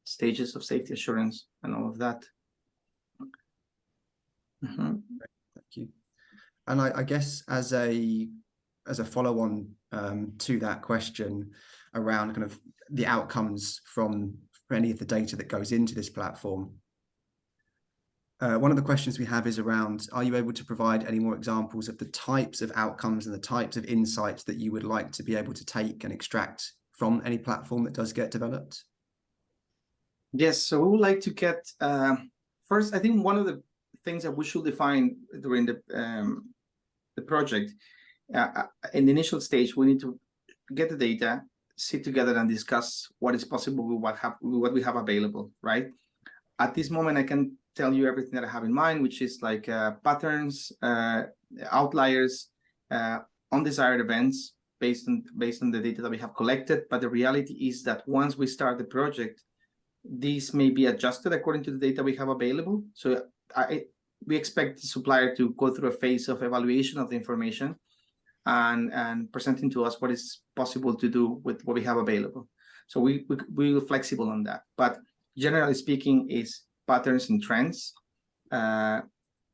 stages of safety assurance and all of that. Thank you. And I guess as a follow-on to that question around kind of the outcomes from any of the data that goes into this platform, one of the questions we have is around, are you able to provide any more examples of the types of outcomes and the types of insights that you would like to be able to take and extract from any platform that does get developed? Yes, so we would like to get, first, I think one of the things that we should define during the project, in the initial stage, we need to get the data, sit together and discuss what is possible with what we have available, right? At this moment, I can tell you everything that I have in mind, which is like patterns, outliers, undesired events based on the data that we have collected. But the reality is that once we start the project, these may be adjusted according to the data we have available. So we expect the supplier to go through a phase of evaluation of the information and presenting to us what is possible to do with what we have available. So we're flexible on that. But generally speaking, is patterns and trends,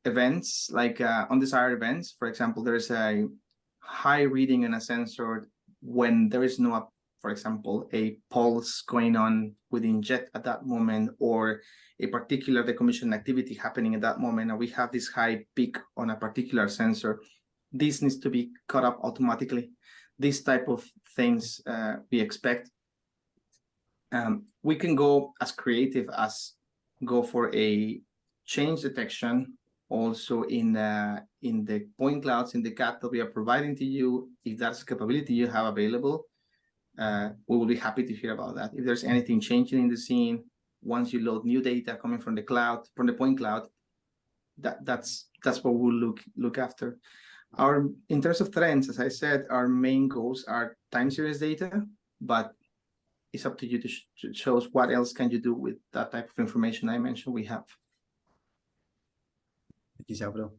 events like undesired events. For example, there is a high reading in a sensor when there is no, for example, a pulse going on within jet at that moment, or a particular decommissioning activity happening at that moment, and we have this high peak on a particular sensor. This needs to be caught up automatically. This type of things we expect. We can go as creative as go for a change detection also in the point clouds, in the CAT that we are providing to you. If that's a capability you have available, we will be happy to hear about that. If there's anything changing in the scene, once you load new data coming from the cloud, from the point cloud, that's what we'll look after. In terms of trends, as I said, our main goals are time series data, but it's up to you to show us what else can you do with that type of information I mentioned we have. Thank you, Salvador.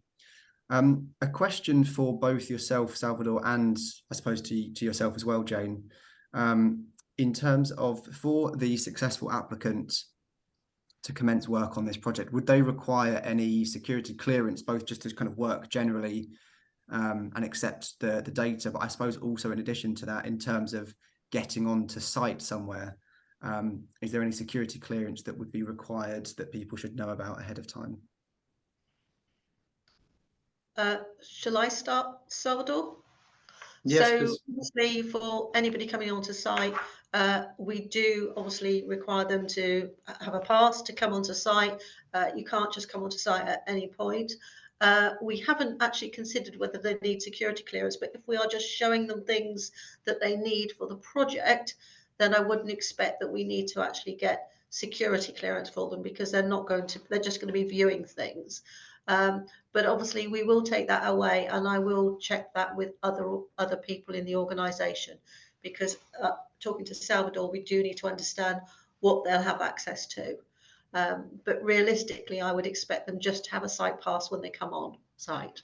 A question for both yourself, Salvador, and I suppose to yourself as well, Jane. In terms of, for the successful applicant to commence work on this project, would they require any security clearance, both just to kind of work generally and accept the data, but I suppose also in addition to that, in terms of getting onto site somewhere, is there any security clearance that would be required that people should know about ahead of time? Shall I start, Salvador? Yes, so please. obviously for anybody coming onto site, we do obviously require them to have a pass to come onto site. You can't just come onto site at any point. We haven't actually considered whether they need security clearance, but if we are just showing them things that they need for the project, then I wouldn't expect that we need to actually get security clearance for them, because they're just going to be viewing things. But obviously we will take that away, and I will check that with other people in the organisation, because talking to Salvador, we do need to understand what they'll have access to. But realistically, I would expect them just to have a site pass when they come on site.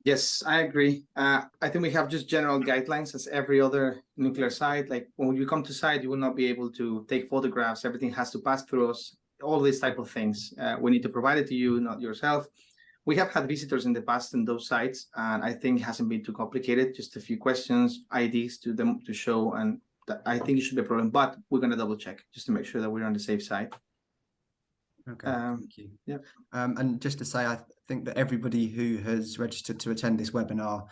Yes, I agree. I think we have just general guidelines as every other nuclear site. Like when you come to site, you will not be able to take photographs. Everything has to pass through us. All these type of things. We need to provide it to you, not yourself. We have had visitors in the past in those sites, and I think it hasn't been too complicated. Just a few questions, IDs to them to show, and I think it should be a problem. But we're going to double check just to make sure that we're on the safe side. Okay, thank you. Yeah. And just to say, I think that everybody who has registered to attend this webinar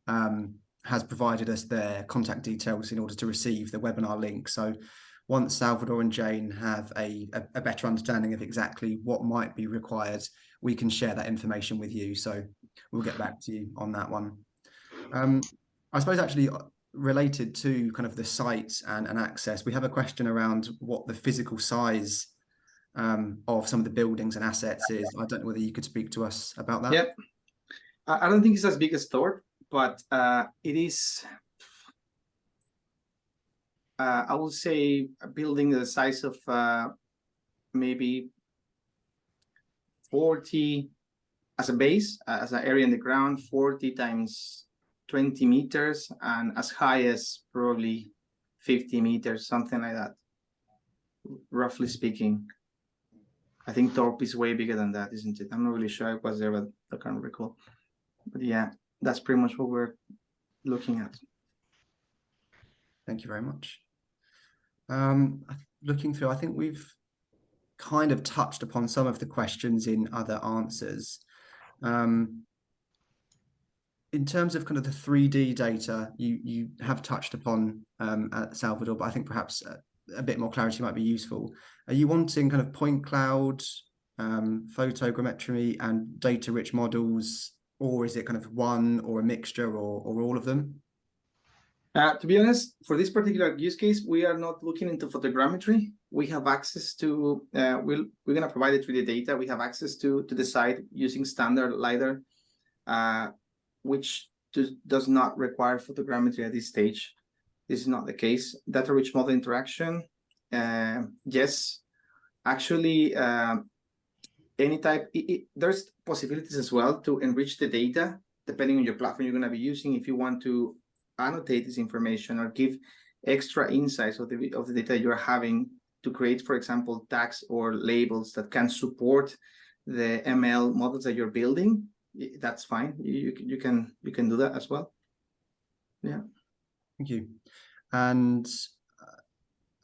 has provided us their contact details in order to receive the webinar link. So once Salvador and Jane have a better understanding of exactly what might be required, we can share that information with you. So we'll get back to you on that one. I suppose actually related to kind of the site and access, we have a question around what the physical size of some of the buildings and assets is. I don't know whether you could speak to us about that. Yep. I don't think it's as big as Thor, but it is, I would say, a building the size of maybe 40 as a base, as an area in the ground, 40 times 20 meters, and as high as probably 50 meters, something like that, roughly speaking. I think Torp is way bigger than that, isn't it? I'm not really sure I was there, but I can't recall. But yeah, that's pretty much what we're looking at. Thank you very much. Looking through, I think we've kind of touched upon some of the questions in other answers. In terms of kind of the 3D data, you have touched upon Salvador, but I think perhaps a bit more clarity might be useful. Are you wanting kind of point cloud, photogrammetry and data-rich models, or is it kind of one or a mixture or all of them? To be honest, for this particular use case, we are not looking into photogrammetry. We have access to, we're going to provide it with the data. We have access to the site using standard LiDAR, which does not require photogrammetry at this stage. This is not the case. Data-rich model interaction, yes. Actually, any type, there's possibilities as well to enrich the data, depending on your platform you're going to be using. If you want to annotate this information or give extra insights of the data you're having to create, for example, tags or labels that can support the ML models that you're building, that's fine. You can do that as well. Yeah. Thank you. And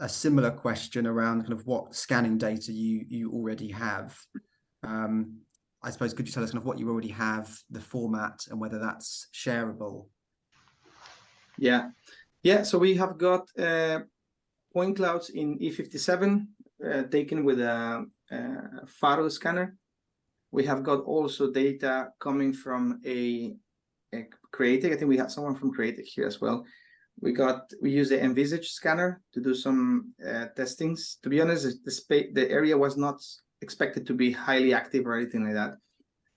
a similar question around kind of what scanning data you already have. I suppose, could you tell us kind of what you already have, the format, and whether that's shareable? Yeah. So we have got point clouds in E57 taken with a FARO scanner. We have got also data coming from a Creative. I think we have someone from Creative here as well. We use the Envisage scanner to do some testings. To be honest, the area was not expected to be highly active or anything like that.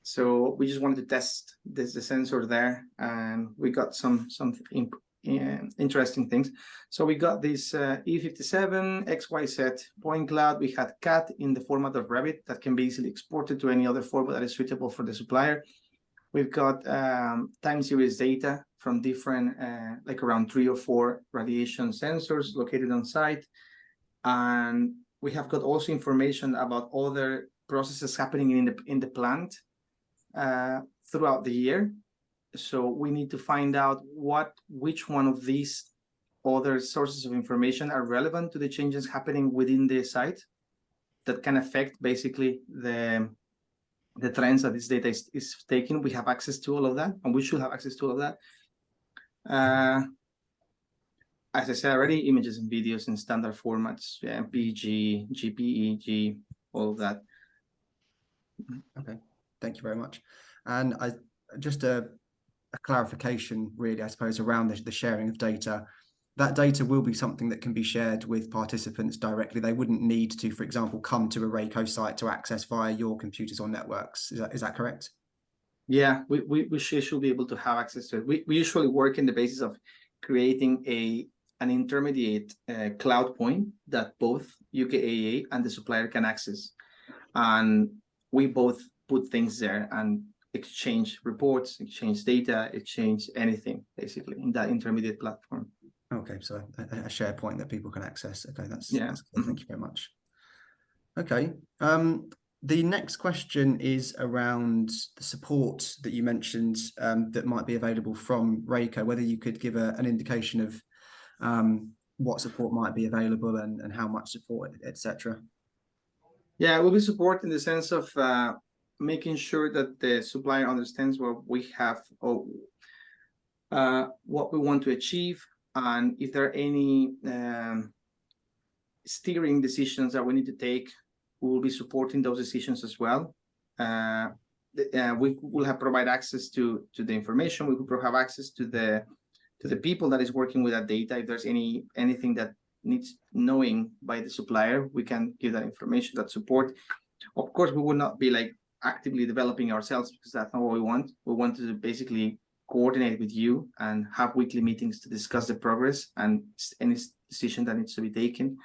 So we just wanted to test the sensor there, and we got some interesting things. So we got this E57 XYZ point cloud. We had CAT in the format of Revit that can be easily exported to any other format that is suitable for the supplier. We've got time series data from different, like around 3 or 4 radiation sensors located on site. And we have got also information about other processes happening in the plant throughout the year. So we need to find out which one of these other sources of information are relevant to the changes happening within the site that can affect basically the trends that this data is taking. We have access to all of that, and we should have access to all of that. As I said already, images and videos in standard formats, MPG, GPEG, all of that. Okay, thank you very much. And just a clarification, really, I suppose, around the sharing of data. That data will be something that can be shared with participants directly. They wouldn't need to, for example, come to a Rayco site to access via your computers or networks. Is that correct? Yeah, we should be able to have access to it. We usually work in the basis of creating an intermediate cloud point that both UKAEA and the supplier can access. And we both put things there and exchange reports, exchange data, exchange anything, basically, in that intermediate platform. Okay, so a SharePoint that people can access. Okay, that's yeah. That's good. Thank you very much. Okay, the next question is around the support that you mentioned that might be available from Rayco, whether you could give an indication of what support might be available and how much support, etc. Yeah, it will be support in the sense of making sure that the supplier understands what we have, or what we want to achieve, and if there are any steering decisions that we need to take, we will be supporting those decisions as well. We will have provide access to the information. We will have access to the people that is working with that data. If there's anything that needs knowing by the supplier, we can give that information, that support. Of course, we will not be like actively developing ourselves, because that's not what we want. We want to basically coordinate with you and have weekly meetings to discuss the progress and any decision that needs to be taken.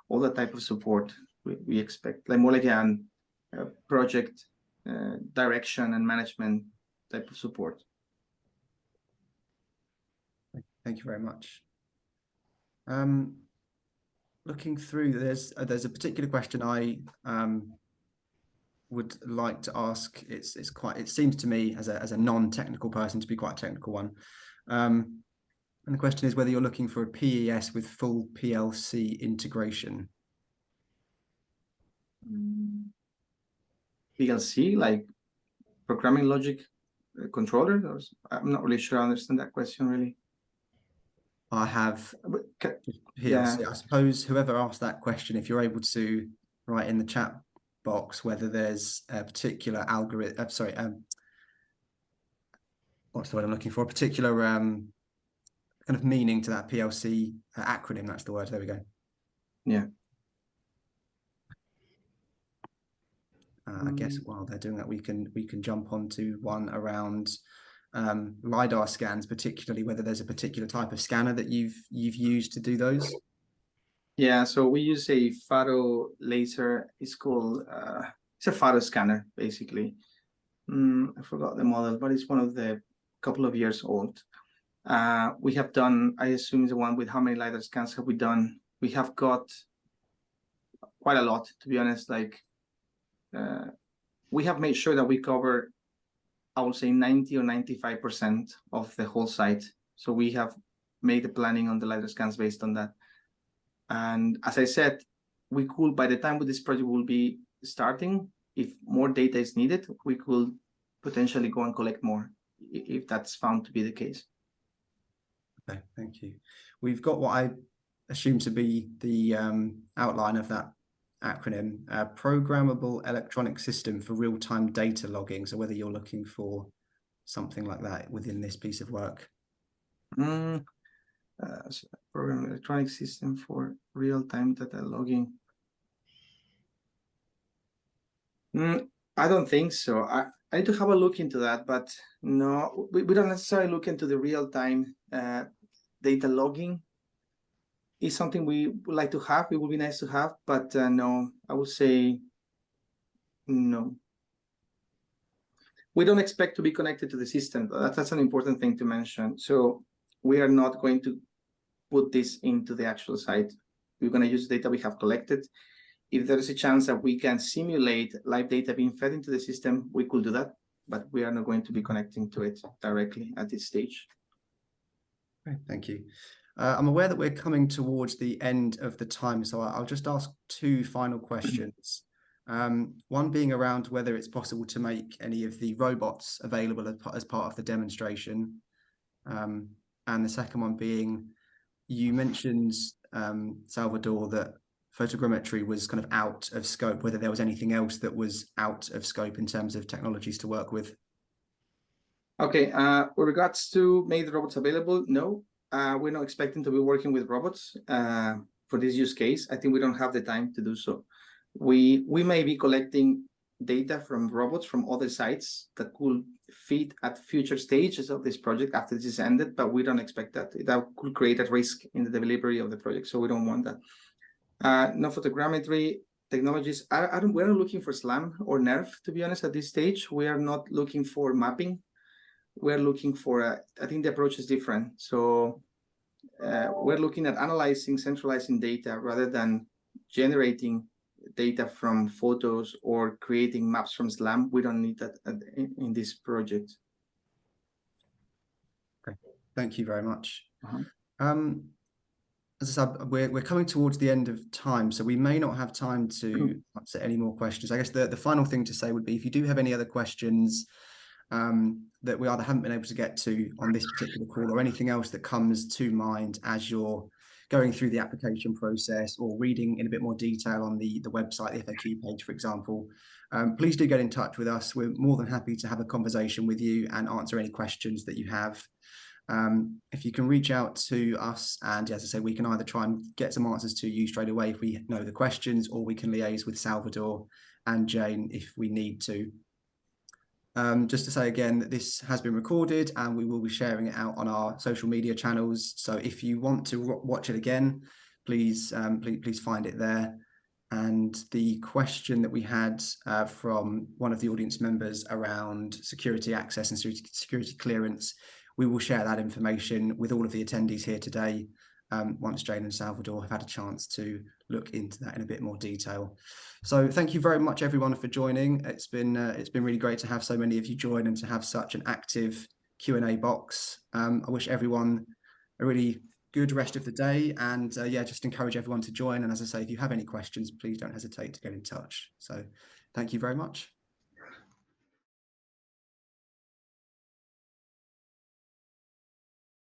All that type of support we expect, like more like a project direction and management type of support. Thank you very much. Looking through, there's a particular question I would like to ask. It seems to me as a non-technical person to be quite a technical one. And the question is whether you're looking for a PES with full PLC integration. PLC, like programming logic controller? I'm not really sure I understand that question really. I have PLC. Yeah. I suppose whoever asked that question, if you're able to write in the chat box whether there's a particular algorithm, what's the word I'm looking for? A particular kind of meaning to that PLC acronym. That's the word. There we go. Yeah. I guess while they're doing that, we can jump onto one around LiDAR scans, particularly whether there's a particular type of scanner that you've used to do those. Yeah, so we use a photo laser. It's called it's a photo scanner basically. I forgot the model, but it's one of the couple of years old. We have done, I assume, the one with how many LiDAR scans have we done? We have got quite a lot, to be honest. Like we have made sure that we cover, I would say 90 or 95% of the whole site. So we have made the planning on the LiDAR scans based on that. And as I said, we could, by the time this project will be starting, if more data is needed, we could potentially go and collect more if that's found to be the case. Okay, thank you. We've got what I assume to be the outline of that acronym, Programmable Electronic System for Real-Time Data Logging. So whether you're looking for something like that within this piece of work. So Programmable Electronic System for Real-Time Data Logging. I don't think so. I need to have a look into that, but no, we don't necessarily look into the real-time data logging. It's something we would like to have. It would be nice to have, but no, I would say no. We don't expect to be connected to the system. That's an important thing to mention. So we are not going to put this into the actual site. We're going to use data we have collected. If there is a chance that we can simulate live data being fed into the system, we could do that, but we are not going to be connecting to it directly at this stage. Okay, thank you. I'm aware that we're coming towards the end of the time, so I'll just ask two final questions. One being around whether it's possible to make any of the robots available as part of the demonstration. And the second one being, you mentioned, Salvador, that photogrammetry was kind of out of scope, whether there was anything else that was out of scope in terms of technologies to work with. Okay, with regards to make the robots available, no, we're not expecting to be working with robots for this use case. I think we don't have the time to do so. We may be collecting data from robots from other sites that could feed at future stages of this project after this is ended, but we don't expect that. That could create a risk in the delivery of the project, so we don't want that. No photogrammetry technologies. We're not looking for SLAM or NERF, to be honest, at this stage. We are not looking for mapping. We're looking for, I think the approach is different. So we're looking at analyzing, centralizing data rather than generating data from photos or creating maps from SLAM. We don't need that in this project. Okay, thank you very much. As I said, we're coming towards the end of time, so we may not have time to answer any more questions. I guess the final thing to say would be, if you do have any other questions that we either haven't been able to get to on this particular call, or anything else that comes to mind as you're going through the application process or reading in a bit more detail on the website, the FAQ page, for example, please do get in touch with us. We're more than happy to have a conversation with you and answer any questions that you have. If you can reach out to us, and as I say, we can either try and get some answers to you straight away if we know the questions, or we can liaise with Salvador and Jane if we need to. Just to say again that this has been recorded and we will be sharing it out on our social media channels. So if you want to watch it again, please find it there. And the question that we had from one of the audience members around security access and security clearance, we will share that information with all of the attendees here today once Jane and Salvador have had a chance to look into that in a bit more detail. So thank you very much, everyone, for joining. It's been really great to have so many of you join and to have such an active Q&A box. I wish everyone a really good rest of the day, and yeah, just encourage everyone to join. And as I say, if you have any questions, please don't hesitate to get in touch. So thank you very much.